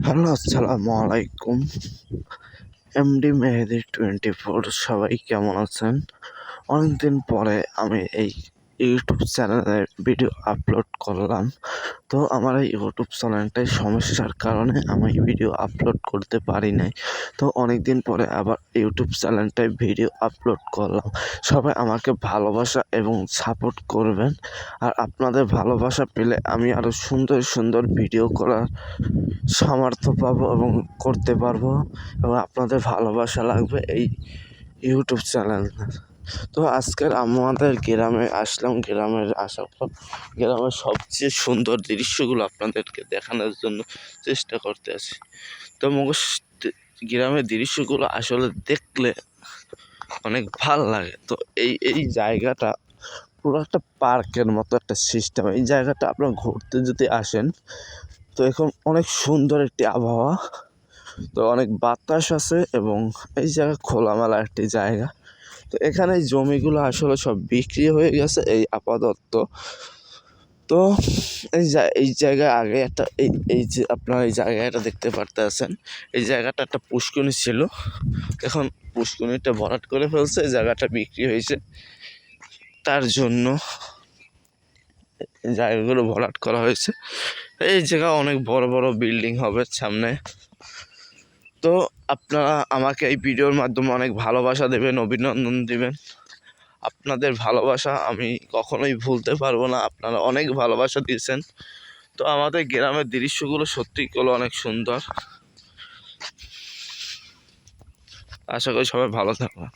Hello, আসসালামু আলাইকুম। MD মেহেদি 24 সবাই কেমন আছেন? অনেকদিন পরে আমি এই ইউটিউব চ্যানেলে ভিডিও আপলোড করলাম। তো আমার এই ইউটিউব চ্যানেলটায় সমস্যার কারণে আমি ভিডিও আপলোড করতে পারি নাই। তো অনেকদিন পরে আবার ইউটিউব চ্যানেলটায় ভিডিও আপলোড করলাম। সবাই আমাকে ভালোবাসা এবং সাপোর্ট করবেন। আর আপনাদের ভালোবাসা পেলে আমি আরও সুন্দর সুন্দর ভিডিও করার সামর্থ্য পাবো এবং করতে পারবো, এবং আপনাদের ভালোবাসা লাগবে এই ইউটিউব চ্যানেল। তো আজকের আমাদের গ্রামে আসলাম। গ্রামের আসার পর গ্রামের সবচেয়ে সুন্দর দৃশ্যগুলো আপনাদেরকে দেখানোর জন্য চেষ্টা করতে আছি। তো গ্রামের দৃশ্যগুলো আসলে দেখলে অনেক ভাল লাগে। তো এই জায়গাটা পুরো একটা পার্কের মতো একটা সিস্টেম। এই জায়গাটা আপনার ঘুরতে যদি আসেন, তো এখন অনেক সুন্দর একটি আবহাওয়া, তো অনেক বাতাস আছে এবং এই জায়গা খোলামেলা একটি জায়গা। তো এখানে এই জমিগুলো আসলে সব বিক্রি হয়ে গেছে এই আপাতত। তো এই জায়গায় আগে একটা এই যে আপনারা এই জায়গাটা দেখতে পারতেছেন, এই জায়গাটা একটা পুষ্করিণী ছিল। এখন পুষ্করিণীটা ভরাট করে ফেলছে, এই জায়গাটা বিক্রি হয়েছে, তার জন্য জায়গাগুলো ভরাট করা হয়েছে। এই জায়গা অনেক বড় বড় বিল্ডিং হবে সামনে। তো আপনারা আমাকে এই ভিডিওর মাধ্যমে অনেক ভালোবাসা দেবেন, অভিনন্দন দিবেন। আপনাদের ভালোবাসা আমি কখনোই ভুলতে পারবো না। আপনারা অনেক ভালোবাসা দিয়েছেন। তো আমাদের গ্রামের দৃশ্যগুলো সত্যিই অনেক সুন্দর। আশা করি সবাই ভালো থাকবে।